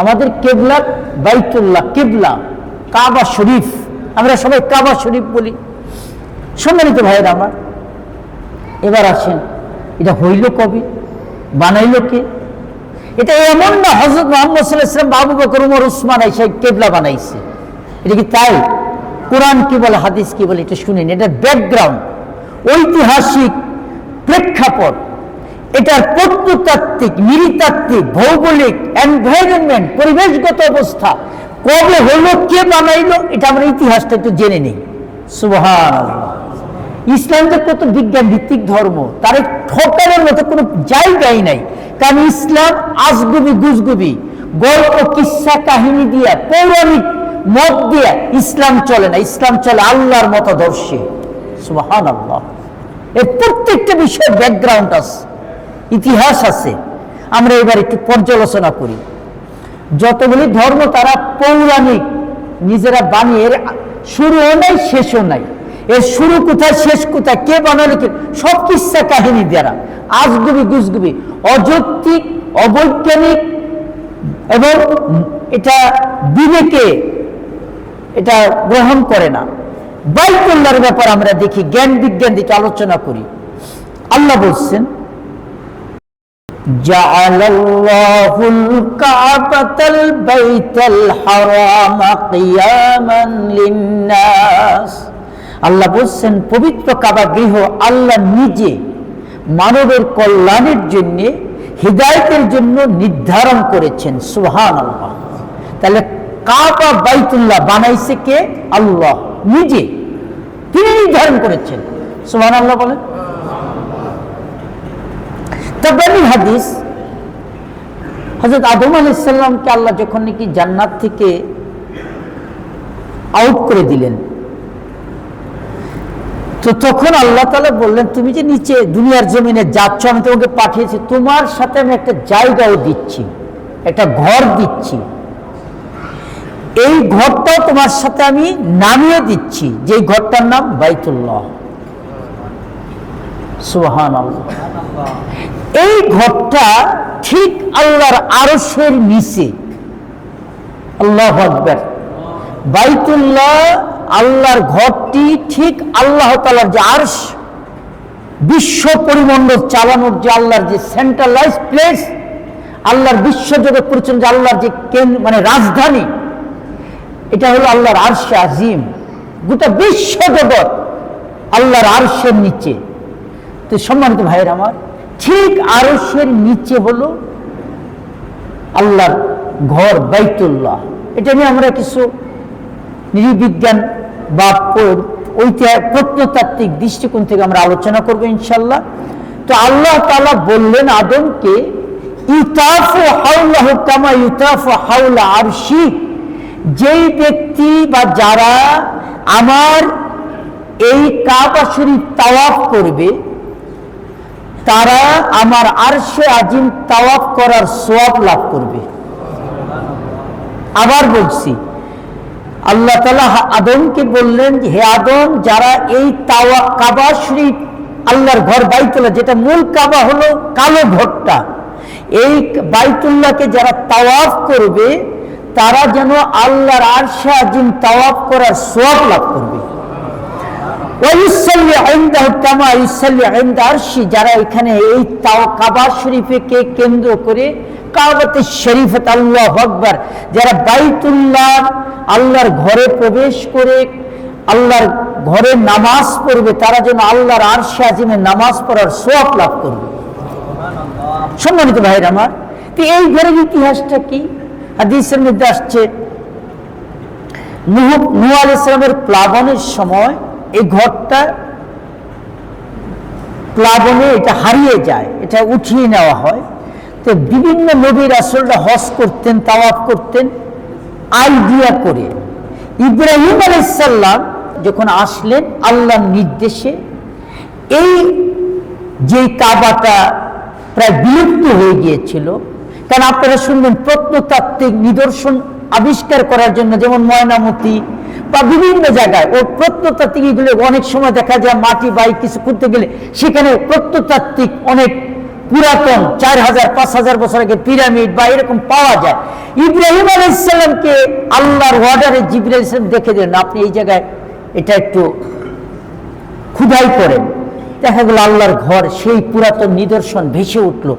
আমাদের কেবলা বাইতুল্লাহ, কেবলা কাবা শরীফ, আমরা সবাই কাবা শরীফ বলি। সম্মানিত ভাইয়েরা আমার, এবার আসেন, এটা হইল কবে, বানাইল কে? এটা এমন না হযরত মুহাম্মদ সাল্লাল্লাহু আলাইহি ওয়াসাল্লাম, আবু বকর, ওমর, উসমান এসে কেবলা বানাইছে। এটা কি তাই? কোরআন কি বলে, হাদিস কি বলে, এটা শুনেন। এটা ব্যাকগ্রাউন্ড, ঐতিহাসিক প্রেক্ষাপট, এটার প্রত্নতাত্ত্বিক, নৃতাত্ত্বিক, ভৌগোলিক এনভায়রনমেন্ট, পরিবেশগত অবস্থা, কবে হলো, কে বানাইলো, এটা আমরা ইতিহাসটা একটু জেনে নেই। সুবহানাল্লাহ। ইসলাম যে কত বিজ্ঞান ভিত্তিক ধর্ম, তার ঠকানোর মতো কোনো জায়গাই নাই। কারণ ইসলাম আজগুবি গুজগুবি গল্প, কিস্সা, কাহিনী দিয়া, পৌরাণিক মত দিয়া ইসলাম চলে না। ইসলাম চলে আল্লাহর মতাদর্শে। সুবহানাল্লাহ। এর প্রত্যেকটা বিষয়ের ব্যাকগ্রাউন্ড আছে, ইতিহাস আছে। আমরা এবার একটু পর্যালোচনা করি। যতগুলি ধর্ম তারা পৌরাণিক, নিজেরা বানিয়ে, এর শুরুও নাই শেষও নাই। এর শুরু কোথায়, শেষ কোথায়, কে বানালো, কে, সব কিস্সা কাহিনী দ্বারা, আজগুবি গুজগুবি, অযৌক্তিক, অবৈজ্ঞানিক, এবং এটা বিবেকে এটা গ্রহণ করে না। বাইতুল্লাহর ব্যাপার আমরা দেখি, জ্ঞান বিজ্ঞান দিকে আলোচনা করি। আল্লাহ বলছেন, জাআলাল্লাহুল কাবাতাল বাইতাল হারামা কিয়ামান লিন্নাস। আল্লাহ বলছেন, পবিত্র কাবা গৃহ আল্লাহ নিজে মানবের কল্যাণের জন্য, হিদায়াতের জন্য নির্ধারণ করেছেন। সুবহানাল্লাহ। তাহলে কাবা বাইতুল্লাহ বানাইছে কে? আল্লাহ নিজে, তিনি নির্ধারণ করেছেন। সুবহানাল্লাহ বলেন। তাবানি হাদিস, হযরত আদম আলাইহিস সালামকে আল্লাহ যখন নাকি জান্নাত থেকে আউট করে দিলেন, তো তখন আল্লাহ তাআলা বললেন, তুমি যে নিচে দুনিয়ার জমিনে যাচ্ছ, আমি তোমাকে পাঠিয়েছি, তোমার সাথে আমি একটা জায়গাও দিচ্ছি, একটা ঘর দিচ্ছি। এই ঘরটাও তোমার সাথে আমি নামিয়ে দিচ্ছি, যে ঘরটার নাম বাইতুল্লাহ। সুবহানাল্লাহ। এই ঘরটা ঠিক আল্লাহর আরশের নিচে। আল্লাহু আকবার। বাইতুল্লাহ, আল্লাহর ঘরটি ঠিক আল্লাহ তাআলার যে আরশ, বিশ্ব পরিমণ্ডল চালানোর যে আল্লাহর যে সেন্ট্রালাইজ প্লেস, আল্লাহর বিশ্বজগৎ পরিচালনা, আল্লাহর যে মানে রাজধানী, এটা হলো আল্লাহর আরশে আজিম। গোটা বিশ্বজগৎ আল্লাহর আরশের নিচে। তো সম্মানিত ভাইয়ের আমার, ঠিক আরশের নিচে হলো আল্লাহর ঘর বাইতুল্লাহ। এটা নিয়ে আমরা কিছু নৃবিজ্ঞান বা প্রত্নতাত্ত্বিক দৃষ্টিকোণ থেকে আমরা আলোচনা করবো ইনশাল্লাহ। তো আল্লাহ তাআলা বললেন আদমকে, ইউতাফু হাওলাহু কামা ইউতাফু হাওলা আরশি, যেই ব্যক্তি বা যারা আমার এই কাবা শরীফ তাওয়াফ করবে, তারা আমার আরশে আজিম তাওয়াফ করার সওয়াব লাভ করবে। আবার বলছি, আল্লাহ তাআলা আদমকে বললেন, হে আদম, যারা এই কাবা শরীফ, আল্লাহর ঘর বাইতুল্লাহ, যেটা মূল কাবা হলো কালো ঘরটা, এই বাইতুল্লাহকে যারা তাওয়াফ করবে, তারা যেন আল্লাহর আরশে আজিম তাওয়াফ করার সওয়াব লাভ করবে। ওয়ায়ুসাল্লি ইনদাহু কামা ইউসাল্লি ইনদা আরশি, যারা এখানে এই কাবা শরীফকে কেন্দ্র করে, কাবাতুশ শরীফত, আল্লাহু আকবার, যারা বাইতুল্লাহ আল্লাহর ঘরে প্রবেশ করে আল্লাহর ঘরে নামাজ পড়বে, তারা যেন আল্লাহর আরশে আজিমে নামাজ পড়ার সওয়াব লাভ করবে। সম্মানিত ভাইরা আমার, তো এই ঘরের ইতিহাসটা কি? হাদিসের মধ্যে আসছে, নূহ আলাইহিস সালামের প্লাবনের সময় এই ঘরটা প্লাবনে এটা হারিয়ে যায়, এটা উঠিয়ে নেওয়া হয়। তো বিভিন্ন নবী রাসূলরা হজ করতেন, তাওয়াফ করতেন আইডিয়া করে। ইব্রাহিম আলাইহিস সালাম যখন আসলেন আল্লাহর নির্দেশে, এই যে কাবাটা প্রায় বিলুপ্ত হয়ে গিয়েছিল, কারণ আপনারা শুনবেন প্রত্নতাত্ত্বিক নিদর্শন আবিষ্কার করার জন্য, যেমন ময়নামতি বা বিভিন্ন জায়গায় ও প্রত্নতাত্ত্বিক, এগুলো অনেক সময় দেখা যায় মাটি বাই কিছু করতে গেলে সেখানে প্রত্নতাত্ত্বিক অনেক পুরাতন 4000-5000 বছর আগে পিরামিড বা এরকম পাওয়া যায়। ইব্রাহিম আলাইহিস সালামকে আল্লাহর অর্ডারে জিবরাইল আলাইহিস সালাম দেখে দিলেন, আপনি এই জায়গায় এটা একটু খুদাই করেন। দেখা গেল আল্লাহর ঘর, সেই পুরাতন নিদর্শন ভেসে উঠলো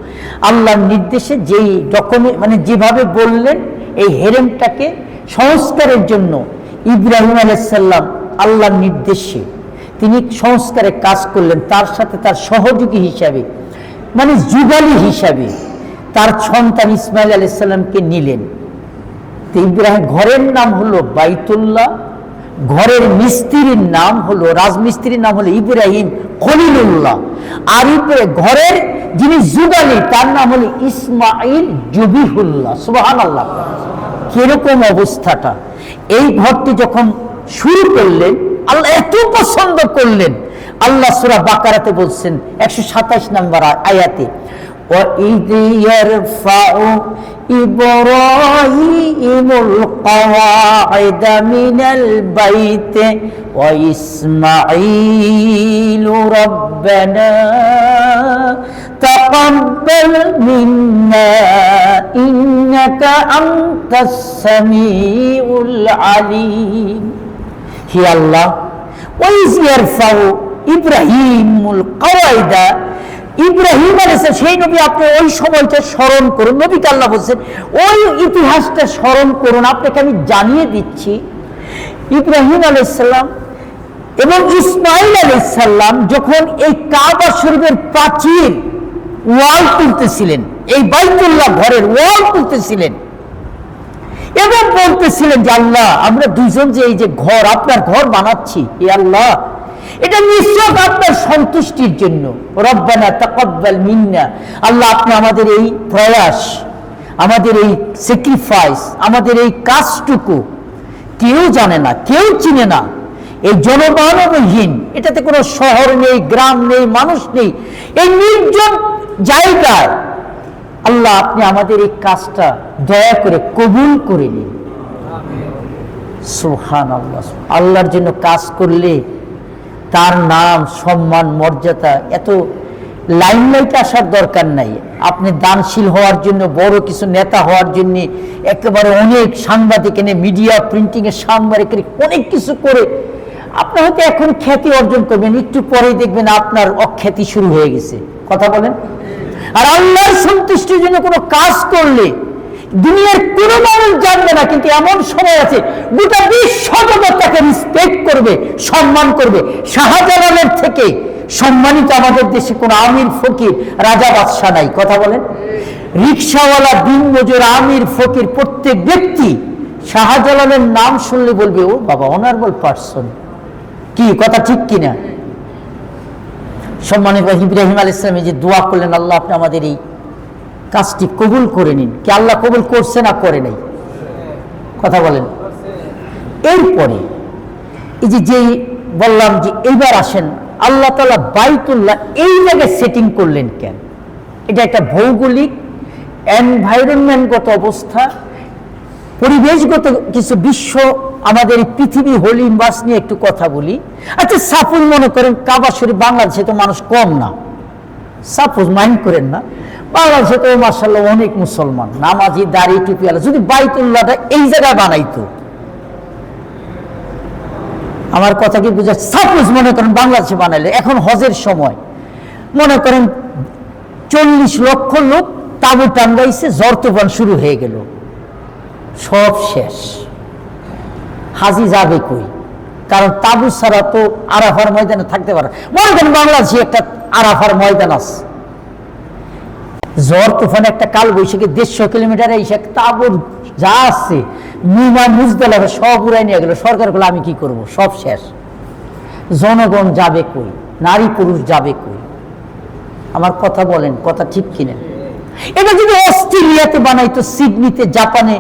আল্লাহর নির্দেশে। যেই ডকুমেন্ট মানে যেভাবে বললেন, এই হেরেমটাকে সংস্কারের জন্য ইব্রাহিম আলাইহিস সালাম আল্লাহর নির্দেশে তিনি সংস্কারের কাজ করলেন। তার সাথে তার সহযোগী হিসাবে মানে যুগালী হিসাবে তার সন্তান ইসমাইল আলাইহিস সালামকে নিলেন। তো ইব্রাহিম ঘরের নাম হলো বাইতুল্লাহ, ঘরের মিস্ত্রির নাম হলো, রাজমিস্ত্রির নাম হলো ইব্রাহিম খলিলুল্লাহ, আর ঘরের যিনি যুগালী তার নাম হলো ইসমাইল জবিহুল্লাহ। সুবহানাল্লাহ, কিরকম অবস্থাটা! এই ঘরটি যখন শুরু করলেন আল্লাহ এত পছন্দ করলেন, আল্লাহ সূরা বাকারাতে বলছেন 127 নম্বর আয়াতে, وَإِذْ يَرْفَعُ إِبْرَاهِيمُ الْقَوَاعِدَ مِنَ الْبَيْتِ وَإِسْمَاعِيلُ رَبَّنَا تَقَبَّلْ مِنَّا إِنَّكَ أَنْتَ السَّمِيعُ الْعَلِيمُ। হে আল্লাহ, وَإِذْ يَرْفَعُ إِبْرَاهِيمُ الْقَوَاعِدَ, ইব্রাহিম আলাইহিস সালাম, সেই নবী আপনি ওই সময়টা স্মরণ করুন। নবীকে আল্লাহ বলছেন ওই ইতিহাসটা স্মরণ করুন, আপনাকে আমি জানিয়ে দিচ্ছি। ইব্রাহিম আলাইহিস সালাম এবং ইসমাইল আলাইহিস সালাম যখন এই কাবা শরীফের প্রাচীর ওয়াল তুলতেছিলেন, এই বাইতুল্লাহ ঘরের ওয়াল তুলতেছিলেন এবং বলতেছিলেন যে আল্লাহ, আমরা দুইজন যে এই যে ঘর, আপনার ঘর বানাচ্ছি, এ আল্লাহ এটা নিশ্চয় আপনার সন্তুষ্টির জন্য। রব্বানা তাকাব্বাল মিন্না, আল্লাহ আপনি আমাদের এই প্রয়াস, আমাদের এই স্যাক্রিফাইস, আমাদের এই কাজটুকু কেউ জানে না, কেউ চিনে না, এই জনমানবহীন, এটাতে কোনো শহর নেই, গ্রাম নেই, মানুষ নেই, এই নির্জন জায়গায় আল্লাহ আপনি আমাদের এই কাজটা দয়া করে কবুল করে নিন। সুবহানাল্লাহ, আল্লাহর জন্য কাজ করলে তার নাম, সম্মান, মর্যাদা, এত লাইমলাইট আসার দরকার নাই। আপনি দানশীল হওয়ার জন্য, বড় কিছু নেতা হওয়ার জন্য একেবারে অনেক সাংবাদিক এনে মিডিয়া প্রিন্টিংয়ের সাংবাদিক অনেক কিছু করে আপনি হয়তো এখন খ্যাতি অর্জন করবেন, একটু পরেই দেখবেন আপনার অখ্যাতি শুরু হয়ে গেছে। কথা বলেন। আর আল্লাহর সন্তুষ্টির জন্য কোনো কাজ করলে দুনিয়ার কোনো মানুষ জানবে না, কিন্তু এমন সময় আছে গোটা বিশ্ব জগৎ তাকে রেসপেক্ট করবে, সম্মান করবে। শাহজালালের থেকে সম্মানিত আমাদের দেশে কোনো আমির, ফকির, রাজা, বাদশাহ নাই। কথা বলেন। রিক্সাওয়ালা, দিন মজুর, আমির, ফকির, প্রত্যেক ব্যক্তি শাহজালালের নাম শুনলে বলবে ও বাবা, অনারেবল পার্সন। কি কথা ঠিক কিনা? সম্মানিত ইব্রাহিম আলাইহিস সালাম যে দোয়া করলেন, আল্লাহ আপনি আমাদের এই কাজটি কবুল করে নিন, কি আল্লাহ কবুল করছে না করে নাই? কথা বলেন। এরপরে এই যে বললাম যে এইবার আসেন, আল্লাহ তাআলা বাইতুল্লাহ এই জায়গায় সেটিং করলেন কেন? এটা একটা ভৌগোলিক এনভায়রনমেন্টগত অবস্থা, পরিবেশগত কিছু বিশ্ব, আমাদের পৃথিবী হোলি ইনভার্স নিয়ে একটু কথা বলি। আচ্ছা, সাপোজ মনে করেন কাবা শরীফ, বাংলাদেশে তো মানুষ কম না, সাপোজ মাইন্ড করেন না, বাংলাদেশে তো মাশাআল্লাহ অনেক মুসলমান, নামাজি, দাড়ি, টুপি আলা, যদি বাইতুল্লাহটা এই জায়গায় বানাইতো, আমার কথা কি বুঝা? সাপোজ মনে করেন বাংলাদেশে বানাইলে, এখন হজের সময় মনে করেন 40 লক্ষ লোক তাঁবু টাঙ্গাইছে, ঝড় তুফান শুরু হয়ে গেল, সব শেষ, হাজি যাবে কই? কারণ তাঁবু ছাড়া তো আরাফার ময়দানে থাকতে পারে। মনে করেন বাংলাদেশে একটা আরাফার ময়দান আছে, ঝড় তুফান একটা কাল বৈশাখী 150 কিলোমিটার এসে তাঁবুর যা আছে মিনা মুজদালিফা সব উড়াই নিয়ে গেল। সরকার বলে আমি কি করব, সব শেষ, জনগণ যাবে কই? নারী পুরুষ যাবে কই? আমার কথা বলেন, কথা ঠিক কিনা? এটা যদি অস্ট্রেলিয়াতে বানাইতো, সিডনিতে, জাপানে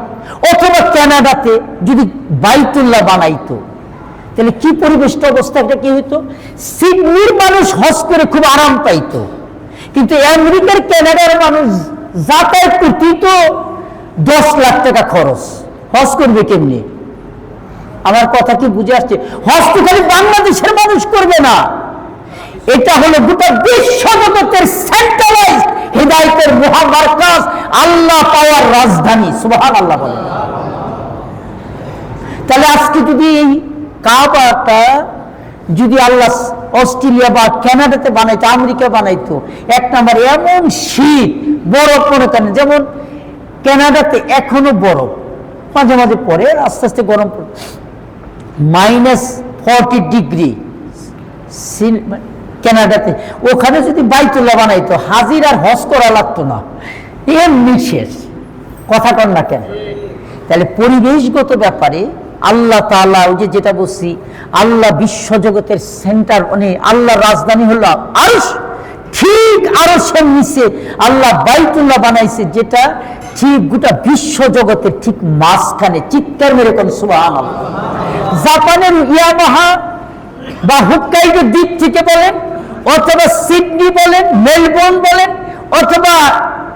অথবা কানাডাতে যদি বাইতুল্লাহ বানাইতো, তাহলে কি পরিবেশটা, অবস্থাটা কি হইতো? সিডনির মানুষ হজ করে খুব আরাম পাইতো, কিন্তু আমেরিকার, কানাডার মানুষ যাতায়াত করতেই তো 10 লাখ টাকা খরচ, হজ করবে কেমনি? আমার কথা কি বুঝে আসছে? হজ তো খালি বাংলাদেশের মানুষ করবে না, এটা হলো গোটা বিশ্ব জগতের সেন্ট্রালাইজড হেদায়েতের মহামারকাজ, আল্লাহ পাওয়ার রাজধানী। সুবহানাল্লাহ বলেন। তাহলে আজকে যদি এই কাবাটা যদি আল্লাহ অস্ট্রেলিয়া বা কানাডাতে বানাইতো, আমেরিকা বানাইতো, এক নম্বর এমন শীত, বরফ মনে করেন, যেমন কানাডাতে এখনো বরফ, মাঝে মাঝে পরে আস্তে আস্তে গরম পড়ে, -40 ডিগ্রি কানাডাতে। ওখানে যদি বাইতুল্লাহ বানাইতো, হাজির আর হজ করা লাগতো না, এমনি শেষ। কথা কন না কেন? তাহলে পরিবেশগত ব্যাপারে আল্লাহ তাআলা, ওই যে যেটা বলছি, আল্লাহ বিশ্বজগতের সেন্টার, মানে আল্লাহর রাজধানী হলো আরশ, ঠিক আরশের নিচে আল্লাহ বাইতুল্লাহ বানাইছে, যেটা ঠিক গোটা বিশ্বজগতের ঠিক মাঝখানে। চিৎকার মেরে কোন সুবহানাল্লাহ। জাপানের ইয়ামাহা বা হুক্কাইডোর দিক থেকে বলেন, অথবা সিডনি বলেন, মেলবোর্ন বলেন, অথবা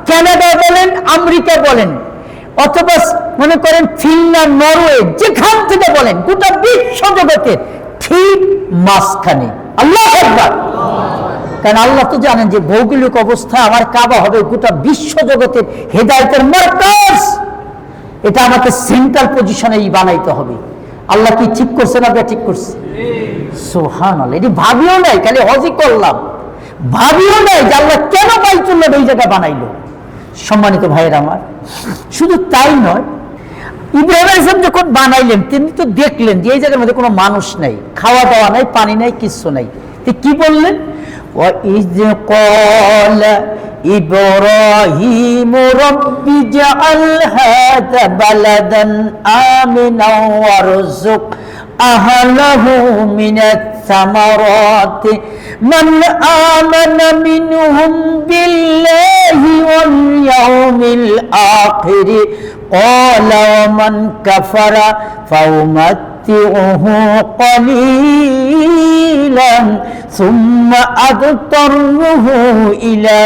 কানাডা বলেন, আমেরিকা বলেন, অথবা মনে করেন ফিনল্যান্ড, নরওয়ে, যেখান থেকে বলেন, গোটা বিশ্ব জগতের ঠিক মাঝখানে। আল্লাহু আকবার। কারণ আল্লাহ তো জানেন যে ভৌগোলিক অবস্থা আমার কাবা হবে গোটা বিশ্ব জগতের হেদায়েতের মারকাজ। এটা আমাকে সেন্ট্রাল পজিশনেই বানাইতে হবে। আল্লাহ কি ঠিক করছে না ঠিক করছে? সুবহানাল্লাহ। এটি ভাবিও নাই, খালি হজই করলাম, ভাবিও নাই যে আল্লাহ কেন বাইতুল্লাহ এই জায়গা বানাইলো। সম্মানিত ভাইয়েরা আমার, শুধু তাই নয়, ইব্রাহিম আলাইহিস সালাম যখন বানাইলেন, তিনি তো দেখলেন যে এই জায়গার মধ্যে কোনো মানুষ নাই, খাওয়া দাওয়া নাই, পানি নাই, কিচ্ছু নাই। কি বললেন? وَإِذْ قَالَ إِبْرَاهِيمُ رَبِّ اجْعَلْ هَذَا بَلَدًا آمِنًا وَارْزُقْ أَهْلَهُ مِنَ الثَّمَرَاتِ مَنْ آمَنَ مِنْهُمْ بِاللَّهِ وَالْيَوْمِ الْآخِرِ قَالَ وَمَنْ كَفَرَ فَأُمَتِّعُهُ قَلِيلًا ثُمَّ أَضْطَرُّهُ إِلَى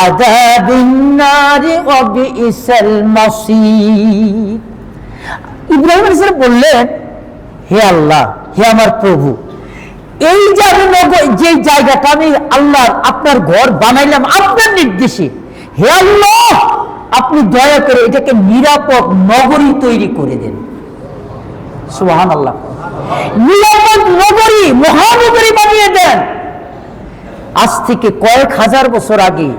عَذَابِ النَّارِ وَبِئْسَ الْمَصِيرُ। ইব্রাহিম আলাইহিস সালাম বললেন, হে আল্লাহ, হে আমার প্রভু, এই যে জায়গাটা আমি আল্লাহ আপনার ঘর বানাইলাম আপনার নির্দেশে, হে আল্লাহ, আপনি দয়া করে এটাকে নিরাপদ নগরী তৈরি করে দেন। সুবহানাল্লাহ। নিরাপদ নগরী, মহানগরী বানিয়ে দেন। আজ থেকে কয়েক হাজার বছর আগে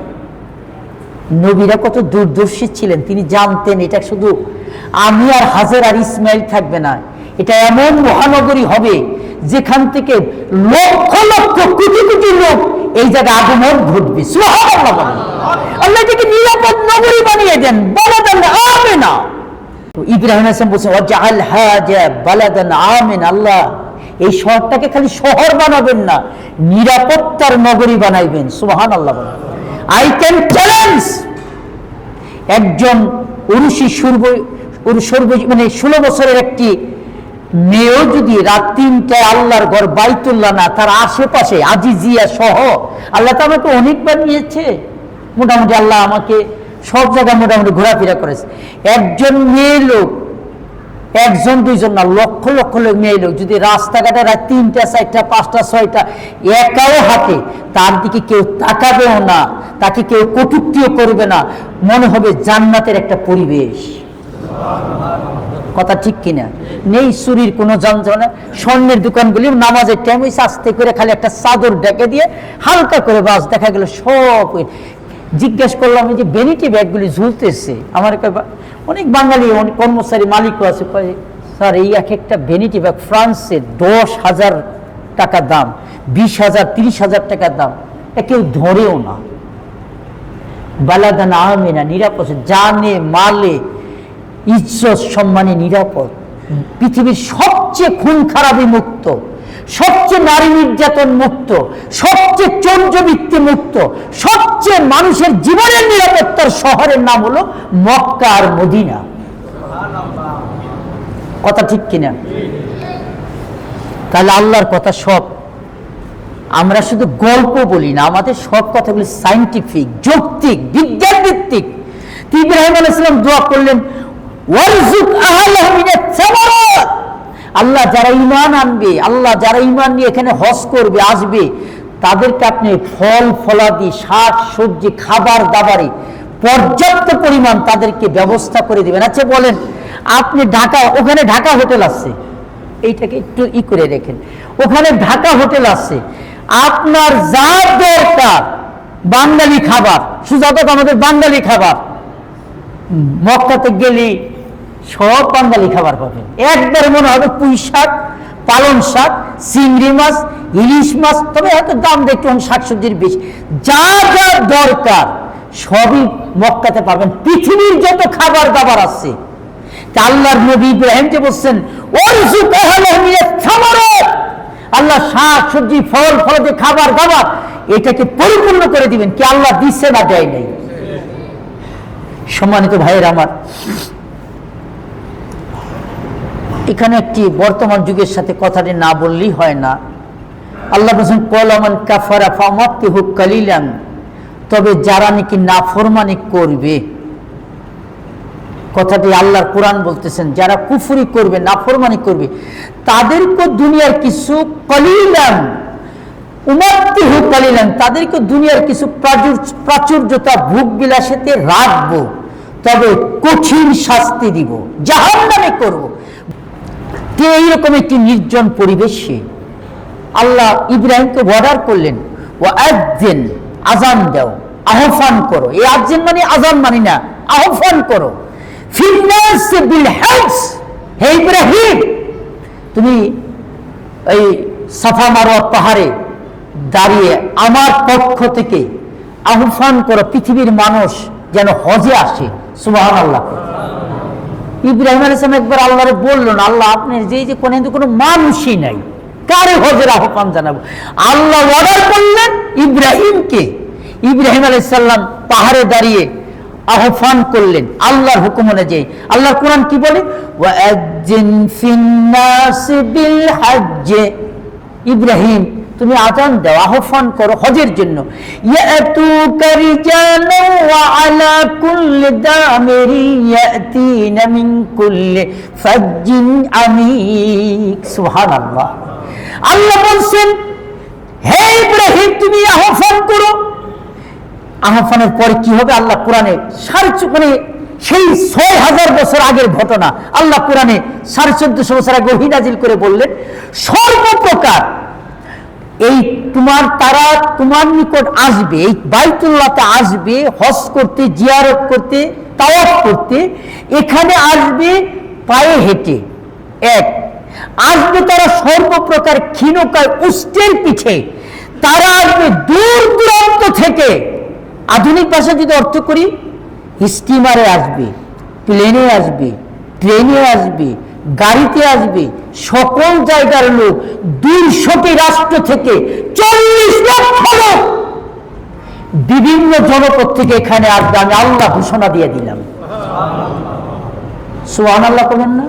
নবীরা কত দূরদর্শী ছিলেন, তিনি জানতেন এটা শুধু আমি আর হাজের আর ইসমাইল থাকবে না, এটা এমন মহানগরী হবে যেখান থেকে লক্ষ লক্ষ কোটি কোটি লোক এই জায়গায় আগমন ঘটবে। সুবহানাল্লাহ। আল্লাহ এটাকে নিরাপদ নগরী বানিয়ে দেন, বালাদান আমিনা। তো ইব্রাহিম আলাইহিস সালাম বলছেন, ওয়াজআল হাযা বালাদান আমিনা, আল্লাহ এই শহরটাকে খালি শহর বানাবেন না, নিরাপত্তার নগরী বানাইবেন। সুবহানাল্লাহ। আই ক্যান চ্যালেঞ্জ একজন উরুষি মানে 16 বছরের একটি মেয়েও যদি রাত 3টায় আল্লাহর ঘর বাইতুল্লাহ না, তার আশেপাশে আজিজিয়া সহ, আল্লাহ তো আমাকে অনেকবার নিয়েছে, মোটামুটি আল্লাহ আমাকে সব জায়গায় মোটামুটি ঘোরাফেরা করেছে। একজন মেয়ে লোক, একজন দুইজন না, লক্ষ লক্ষ লোক মেয়ে লোক যদি রাস্তাঘাটে রাত 3টা 4টা 5টা 6টা একাও হাঁটে, তার দিকে কেউ তাকাবেও না, তাকে কেউ কটূক্তিও করবে না, মনে হবে জান্নাতের একটা পরিবেশ। কথা ঠিক কিনা? নেই চুরির কোনো যন্ত্রণা। স্বর্ণের দোকানগুলি নামাজের টাইম হয়েছে, আস্তে করে খালি একটা চাদর ডেকে দিয়ে হালকা করে বাস, দেখা গেল সব। জিজ্ঞেস করলাম, এই যে ভ্যানিটি ব্যাগগুলি ঝুলতেছে, আমার অনেক বাঙালি অনেক কর্মচারী মালিকও আছে, স্যার এই এক একটা ভ্যানিটি ব্যাগ ফ্রান্সে 10,000 টাকা দাম, 20,000 30,000 টাকা দাম, কেউ ধরেও না। বালাদান আমিনা, নিরাপদ, জানে মালে ইজ্জত সম্মানে নিরাপদ, পৃথিবীর সবচেয়ে খুন খারাপি মুক্ত, সবচেয়ে নারী নির্যাতন মুক্ত, সবচেয়ে চৌর্যবৃত্তি মুক্ত, সবচেয়ে মানুষের জীবনের নিরাপত্তার শহরের নাম হলো মক্কা আর মদিনা। কথা ঠিক কিনা? তাহলে আল্লাহর কথা সব, আমরা শুধু গল্প বলি না, আমাদের সব কথাগুলি সায়েন্টিফিক, যৌক্তিক, বিজ্ঞান ভিত্তিক। ইব্রাহিম আলাইহিস সালাম দোয়া করলেন, ওয়ারযুক আহলাহু মিনাত সামারাত, আল্লাহ যারা ঈমান আনবে, আল্লাহ যারা ঈমান নিয়ে এখানে হজ করবে আসবে, তাদেরকে আপনি ফল ফলাদি শাক সবজি খাবার দাবারে পর্যাপ্ত পরিমাণ তাদেরকে ব্যবস্থা করে দিবেন। আচ্ছা বলেন, আপনি ঢাকা, ওখানে ঢাকা হোটেল আছে, এইটাকে একটু করে রেখেন, ওখানে ঢাকা হোটেল আছে, আপনার যা দরকার বাঙালি খাবার, সুজাতক আমাদের বাঙালি খাবার, মক্কাতে গেলে সব বাঙালি খাবার পাবেন। একবারে মনে হবে পুঁই শাক, পালং শাক, চিংড়ি মাছ, ইলিশ মাছ, তবে এত দাম দেখতে শাকসবজির বেশি, যা যা দরকার সবই মক্কাতে পাবেন। পৃথিবীর যত খাবার দাবার আছে, আল্লাহর নবী ইব্রাহিম যে বলছেন আল্লাহ শাক সবজি ফল ফলাদি খাবার দাবার এটাকে পরিপূর্ণ করে দিবেন। কি আল্লাহ দিচ্ছে না দেয় নাই? সম্মানিত ভাইয়ের আমার, এখানে একটি বর্তমান যুগের সাথে কথাটি না বললেই হয় না। আল্লাহ বলছেন কলামান কাফারা ফামাতিহু কালিলান, তবে যারা নাকি নাফরমানি করবে, কথাটি আল্লাহর কোরআন বলতেছেন, যারা কুফরি করবে নাফরমানি করবে তাদেরকে দুনিয়ার কিছু কালিলান উমাত্তিহু কালিলান, তাদেরকে দুনিয়ার কিছু প্রাচুর্যতা ভোগ বিলাসেতে রাখবো, তবে কঠিন শাস্তি দিব, জাহান্নামে করব। এইরকম একটি নির্জন পরিবেশে আল্লাহ ইব্রাহিমকে অর্ডার করলেন, ও আযান, আজান দাও, আহ্বান করো। এই আযান মানে আজান মানি না, আহ্বান করো। ফিন্নাস বিল হাজ, হে ইব্রাহিম তুমি এই সাফা মারওয়া পাহাড়ে দাঁড়িয়ে আমার পক্ষ থেকে আহ্বান করো, পৃথিবীর মানুষ যেন হজে আসে। সুবহানাল্লাহ। ইব্রাহিম আলাইহিস সালাম একবার আল্লাহরে বললেন, আল্লাহ আপনি যে কোনো মানুষই নাই, কারে হজের আহ্বান জানাবো? আল্লাহ অর্ডার করলেন ইব্রাহিমকে। ইব্রাহিম আলাইহিস সালাম পাহাড়ে দাঁড়িয়ে আহ্বান করলেন আল্লাহর হুকুম অনুযায়ী। আল্লাহর কোরআন কি বলে? ওয়াজ্জিন ফিন্নাস বিল হজ্জ, ইব্রাহিম তুমি আযান দাও, আহ্বান করো হজের জন্য। ইয়াতুকা রিজালান ওয়া আলা কুল্লি দামিরি ইয়াতিনা মিন কুল্লি ফাজ্জিন আমিক। সুবহানাল্লাহ। আল্লাহ বলছেন হে ইব্রাহিম তুমি আহ্বান করো। আহ্বানের পরে কি হবে? আল্লাহ কোরআনে সেই ৬,০০০ বছর আগের ঘটনা আল্লাহ কোরআনে ১৪৫০ বছর আগে ওহী নাজিল করে বললেন, সর্বপ্রকার এই তারা তোমার নিকট আসবে, এই বাইতুল্লাহতে আসবে হজ করতে, জিয়ারত করতে, তাওয়াফ করতে। এখানে আসবে পায়ে হেঁটে, এক আসবে তারা সর্বপ্রকার ক্ষীণকায় উষ্টের পিঠে, তারা আসবে দূর দূরান্ত থেকে। আধুনিক ভাষা যদি অর্থ করি, স্টিমারে আসবে, প্লেনে আসবে, ট্রেনে আসবে, গাড়িতে আসবে, সকল জায়গার লোক, ২০০টি রাষ্ট্র থেকে ৪০ লক্ষ লোক বিভিন্ন জনপদ থেকে এখানে আসবে। আমি আল্লাহ ঘোষণা দিয়ে দিলাম। সুবহানাল্লাহ বলেন না?